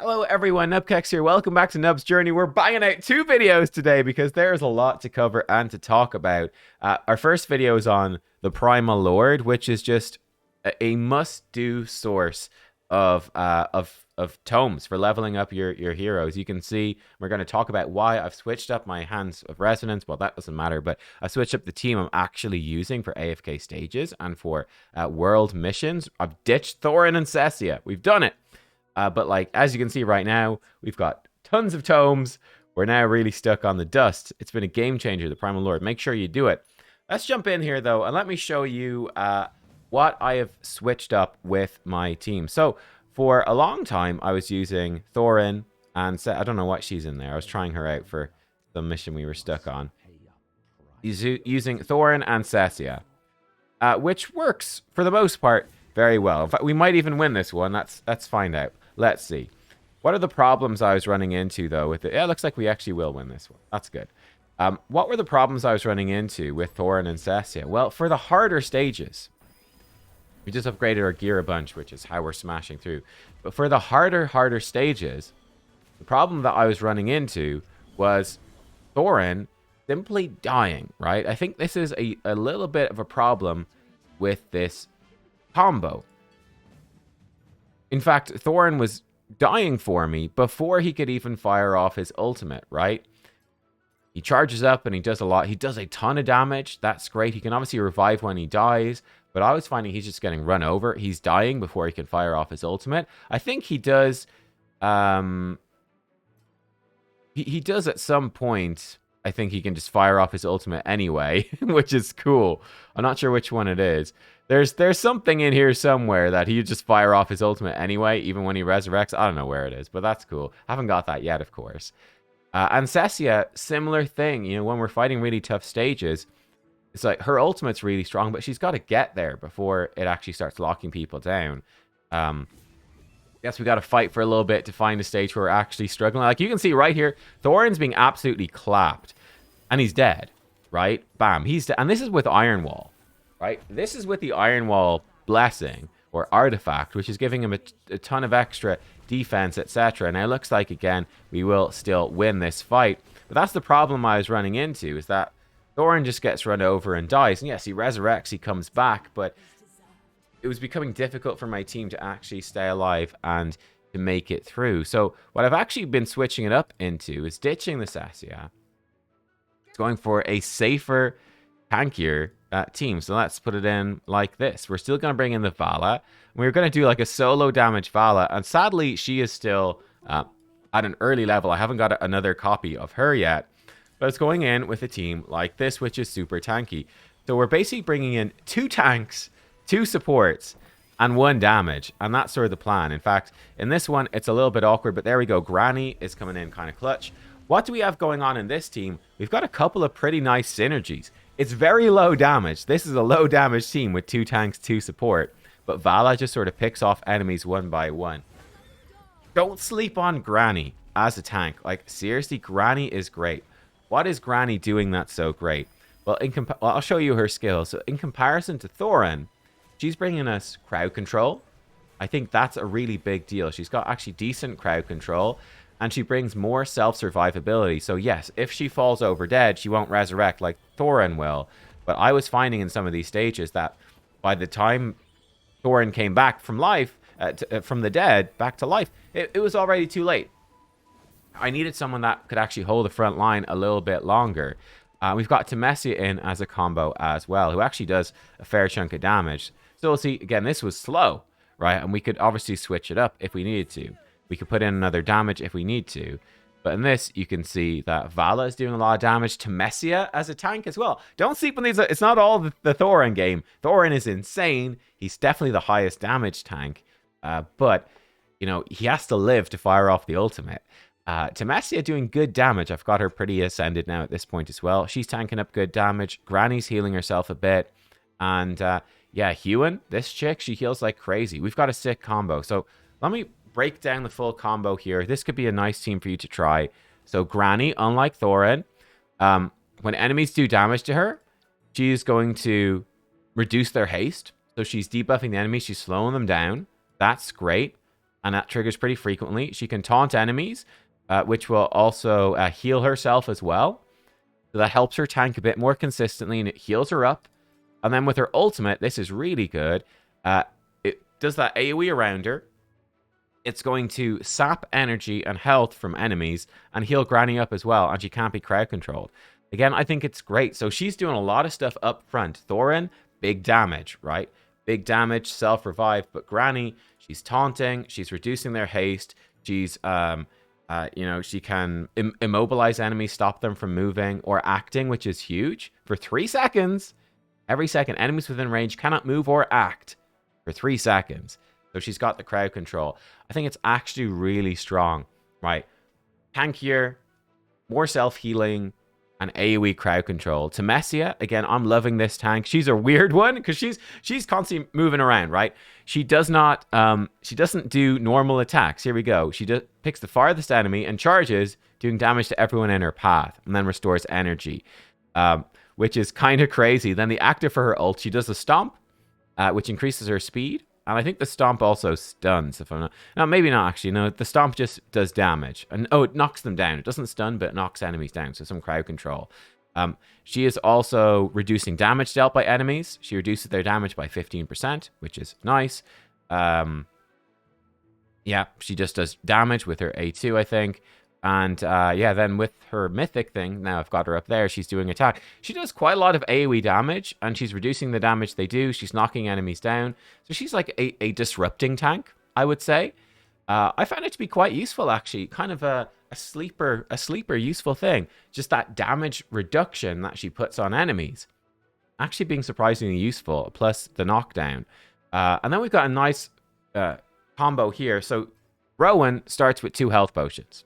Hello everyone, Nubkex here. Welcome back to Nub's Journey. We're banging out two videos today because there's a lot to cover and to talk about. Our first video is on the Primal Lord, which is just a must-do source of tomes for leveling up your heroes. You can see we're going to talk about why I've switched up my Hands of Resonance. Well, that doesn't matter, but I switched up the team I'm actually using for AFK stages and for world missions. I've ditched Thoran and Cessia. We've done it. But like, as you can see right now, we've got tons of tomes. We're now really stuck on the dust. It's been a game changer, the Primal Lord. Make sure you do it. Let's jump in here, though, and let me show you what I have switched up with my team. So, for a long time, I was using Thoran, and I don't know what she's in there. I was trying her out for the mission we were stuck on. Using Thoran and Cessia, which works, for the most part, very well. In fact, we might even win this one. Let's find out. Let's see. What are the problems I was running into, though, with it? Yeah, it looks like we actually will win this one. That's good. What were the problems I was running into with Thoran and Cessia? Well, for the harder stages, we just upgraded our gear a bunch, which is how we're smashing through. But for the harder stages, the problem that I was running into was Thoran simply dying, right? I think this is a little bit of a problem with this combo. In fact, Thoran was dying for me before he could even fire off his ultimate, right? He charges up and he does a lot. He does a ton of damage. That's great. He can obviously revive when he dies, but I was finding he's just getting run over. He's dying before he can fire off his ultimate. I think he does... He does at some point... I think he can just fire off his ultimate anyway, which is cool. I'm not sure which one it is. There's something in here somewhere that he just fire off his ultimate anyway, even when he resurrects. I don't know where it is, but that's cool. I haven't got that yet, of course. And Cessia, similar thing. You know, when we're fighting really tough stages, it's like her ultimate's really strong, but she's got to get there before it actually starts locking people down. Guess we got to fight for a little bit to find a stage where we're actually struggling. Like you can see right here, Thoran's being absolutely clapped. And he's dead, right? Bam, he's dead. And this is with Iron Wall, right? This is with the Iron Wall blessing or artifact, which is giving him a ton of extra defense, etc. Now it looks like, again, we will still win this fight. But that's the problem I was running into, is that Thoran just gets run over and dies. And yes, he resurrects, he comes back, but it was becoming difficult for my team to actually stay alive and to make it through. So what I've actually been switching it up into is ditching the Cessia, going for a safer, tankier team. So let's put it in like this. We're still going to bring in the Vala. We're going to do like a solo damage Vala. And sadly, she is still at an early level. I haven't got another copy of her yet. But it's going in with a team like this, which is super tanky. So we're basically bringing in 2 tanks, 2 supports, and 1 damage. And that's sort of the plan. In fact, in this one, it's a little bit awkward. But there we go. Granny is coming in kind of clutch. What do we have going on in this team? We've got a couple of pretty nice synergies. It's very low damage. This is a low damage team with 2 tanks, 2 support. But Vala just sort of picks off enemies one by one. Don't sleep on Granny as a tank. Like, seriously, Granny is great. What is Granny doing that's so great? Well, I'll show you her skills. So in comparison to Thoran, she's bringing us crowd control. I think that's a really big deal. She's got actually decent crowd control. And she brings more self-survivability. So yes, if she falls over dead, she won't resurrect like Thoran will. But I was finding in some of these stages that by the time Thoran came back from life, from the dead, back to life, it was already too late. I needed someone that could actually hold the front line a little bit longer. We've got Temessia in as a combo as well, who actually does a fair chunk of damage. So we'll see, again, this was slow, right? And we could obviously switch it up if we needed to. We could put in another damage if we need to. But in this, you can see that Vala is doing a lot of damage. Temessia as a tank as well. Don't sleep on these. It's not all the Thoran game. Thoran is insane. He's definitely the highest damage tank. But, you know, he has to live to fire off the ultimate. Temessia doing good damage. I've got her pretty ascended now at this point as well. She's tanking up good damage. Granny's healing herself a bit. And, yeah, Huan, this chick, she heals like crazy. We've got a sick combo. So let me break down the full combo here. This could be a nice team for you to try. So Granny, unlike Thoran, when enemies do damage to her, she is going to reduce their haste. So she's debuffing the enemy. She's slowing them down. That's great. and that triggers pretty frequently. She can taunt enemies, which will also heal herself as well. So that helps her tank a bit more consistently, and it heals her up. And then with her ultimate, this is really good. It does that AoE around her. It's going to sap energy and health from enemies and heal Granny up as well, and she can't be crowd controlled. Again, I think it's great. So she's doing a lot of stuff up front. Thoran, big damage, right? Big damage, self-revive. But Granny, she's taunting. She's reducing their haste. She's, she can immobilize enemies, stop them from moving or acting, which is huge. For 3 seconds, every second, enemies within range cannot move or act for 3 seconds. So she's got the crowd control. I think it's actually really strong, right? Tankier, more self-healing, and AoE crowd control. Temesia, again, I'm loving this tank. She's a weird one because she's constantly moving around, right? She does not, she doesn't do normal attacks. Here we go. She picks the farthest enemy and charges, doing damage to everyone in her path, and then restores energy, which is kind of crazy. Then the active for her ult, she does a stomp, which increases her speed. And I think the stomp also stuns, if I'm not... No, maybe not, actually. No, the stomp just does damage. And it knocks them down. It doesn't stun, but it knocks enemies down, so some crowd control. She is also reducing damage dealt by enemies. She reduces their damage by 15%, which is nice. Yeah, she just does damage with her A2, I think. And yeah, then with her mythic thing, now I've got her up there, she's doing attack. She does quite a lot of AoE damage, and she's reducing the damage they do. She's knocking enemies down. So she's like a disrupting tank, I would say. I found it to be quite useful, actually. Kind of a sleeper useful thing. Just that damage reduction that she puts on enemies. Actually being surprisingly useful, plus the knockdown. And then we've got a nice combo here. So Rowan starts with 2 health potions.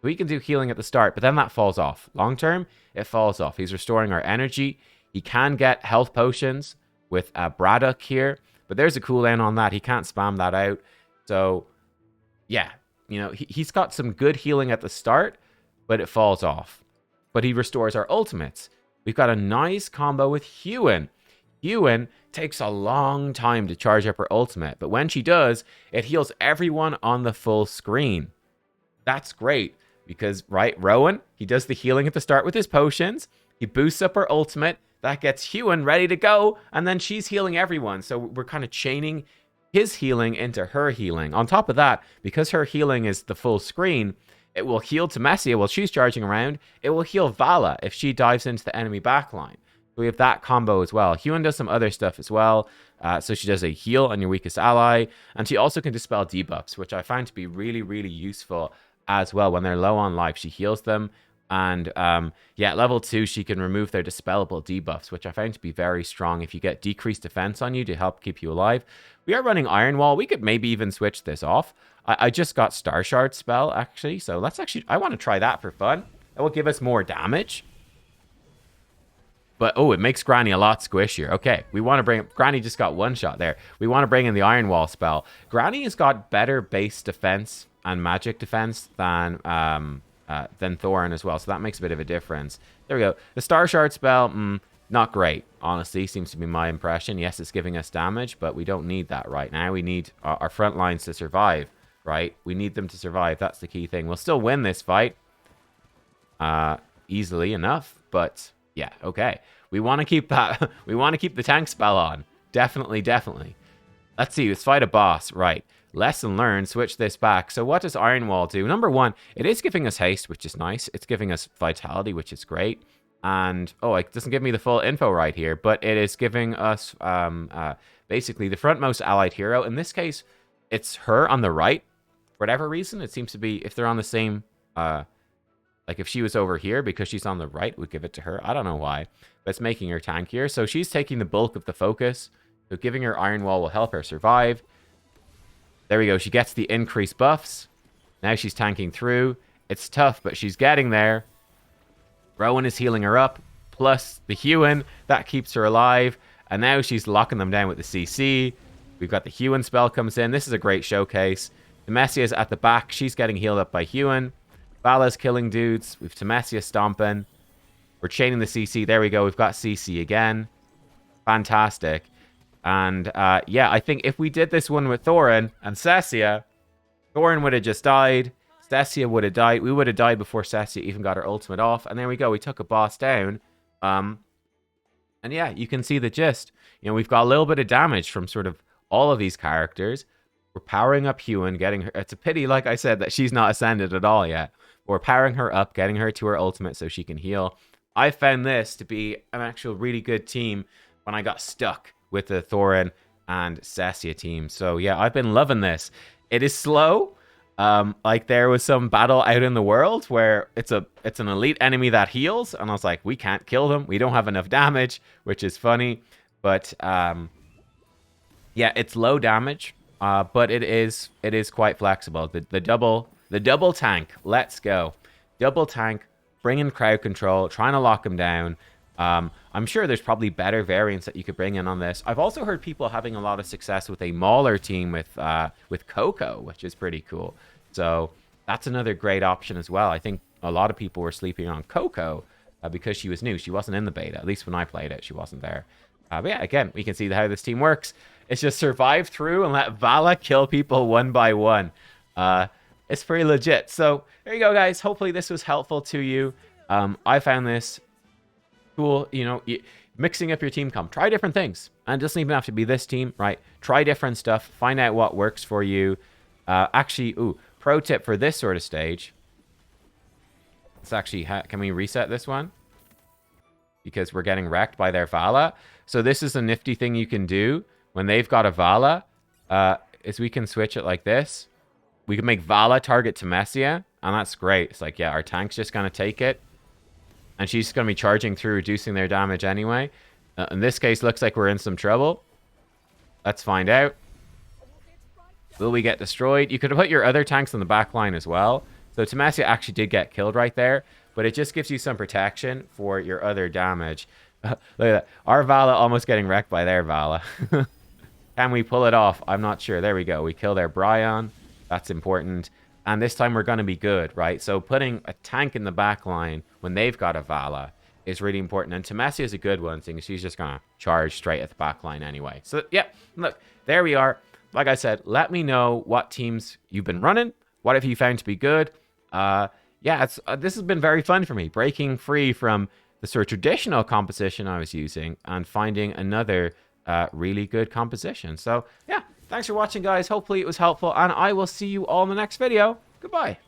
We can do healing at the start, but then that falls off. Long term, it falls off. He's restoring our energy. He can get health potions with Braddock here, but there's a cooldown on that. He can't spam that out. So, yeah, you know, he's got some good healing at the start, but it falls off. But he restores our ultimates. We've got a nice combo with Hewin. Hewin takes a long time to charge up her ultimate, but when she does, it heals everyone on the full screen. That's great. Because, right, Rowan, he does the healing at the start with his potions. He boosts up her ultimate. That gets Hewin ready to go. And then she's healing everyone. So we're kind of chaining his healing into her healing. On top of that, because her healing is the full screen, it will heal Temesia while she's charging around. It will heal Vala if she dives into the enemy backline. So we have that combo as well. Hewin does some other stuff as well. So she does a heal on your weakest ally. And she also can dispel debuffs, which I find to be really, really useful as well. When they're low on life, she heals them. And yeah, level 2, she can remove their dispellable debuffs, which I find to be very strong if you get decreased defense on you to help keep you alive. We are running Iron Wall. We could maybe even switch this off. I just got Star Shard spell, actually. So let's actually... I want to try that for fun. That will give us more damage. But, oh, it makes Granny a lot squishier. Okay, we want to bring... Granny just got 1 shot there. We want to bring in the Iron Wall spell. Granny has got better base defense and magic defense than Thoran as well. So that makes a bit of a difference. There we go. The Star Shard spell, not great, honestly. Seems to be my impression. Yes, it's giving us damage, but we don't need that right now. We need our front lines to survive, right? We need them to survive. That's the key thing. We'll still win this fight easily enough, but yeah, okay. We want to keep that. We want to keep the tank spell on. Definitely, definitely. Let's see. Let's fight a boss. Right. Lesson learned, switch this back. So what does Iron Wall do? Number 1, it is giving us haste, which is nice. It's giving us vitality, which is great. And, oh, it doesn't give me the full info right here, but it is giving us basically the frontmost allied hero. In this case, it's her on the right. For whatever reason, it seems to be, if they're on the same, like if she was over here, because she's on the right, we'd give it to her. I don't know why, but it's making her tankier. So she's taking the bulk of the focus. So giving her Iron Wall will help her survive. There we go. She gets the increased buffs. Now she's tanking through. It's tough, but she's getting there. Rowan is healing her up. Plus the Hewin. That keeps her alive. And now she's locking them down with the CC. We've got the Hewin spell comes in. This is a great showcase. Temesia's at the back. She's getting healed up by Hewin. Vala's killing dudes. We've Temesia stomping. We're chaining the CC. There we go. We've got CC again. Fantastic. And yeah, I think if we did this one with Thoran and Cecia, Thoran would have just died. Cecia would have died. We would have died before Cecia even got her ultimate off. And there we go. We took a boss down. And yeah, you can see the gist. You know, we've got a little bit of damage from sort of all of these characters. We're powering up Huan, getting her... It's a pity, like I said, that she's not ascended at all yet. We're powering her up, getting her to her ultimate so she can heal. I found this to be an actual really good team when I got stuck with the Thoran and Cecia team. So yeah, I've been loving this. It is slow. Like there was some battle out in the world where it's an elite enemy that heals, and I was like, we can't kill them. We don't have enough damage, which is funny. But yeah, it's low damage. But it is quite flexible. The double tank. Let's go. Double tank, bringing crowd control, trying to lock him down. I'm sure there's probably better variants that you could bring in on this. I've also heard people having a lot of success with a Mauler team with Coco, which is pretty cool. So that's another great option as well. I think a lot of people were sleeping on Coco because she was new. She wasn't in the beta. At least when I played it, she wasn't there. But yeah, again, we can see how this team works. It's just survive through and let Vala kill people one by one. It's pretty legit. So there you go, guys. Hopefully this was helpful to you. I found this cool. You know, mixing up your team comp. Try different things. And it doesn't even have to be this team, right? Try different stuff. Find out what works for you. Actually, pro tip for this sort of stage. It's actually, can we reset this one? Because we're getting wrecked by their Vala. So this is a nifty thing you can do when they've got a Vala, is we can switch it like this. We can make Vala target Temesia, and that's great. It's like, yeah, our tank's just going to take it, and she's going to be charging through, reducing their damage anyway. In this case, looks like we're in some trouble. Let's find out. Will we get destroyed? You could have put your other tanks on the back line as well. So Temesia actually did get killed right there, but it just gives you some protection for your other damage. Look at that. Our Vala almost getting wrecked by their Vala. Can we pull it off? I'm not sure. There we go. We kill their Bryon. That's important. And this time we're going to be good, right? So putting a tank in the back line when they've got a Vala is really important. And Temesia is a good one, seeing she's just going to charge straight at the back line anyway. So, yeah, look, there we are. Like I said, let me know what teams you've been running. What have you found to be good? Yeah, this has been very fun for me, breaking free from the sort of traditional composition I was using and finding another really good composition. So, yeah, thanks for watching, guys. Hopefully it was helpful, and I will see you all in the next video. Goodbye.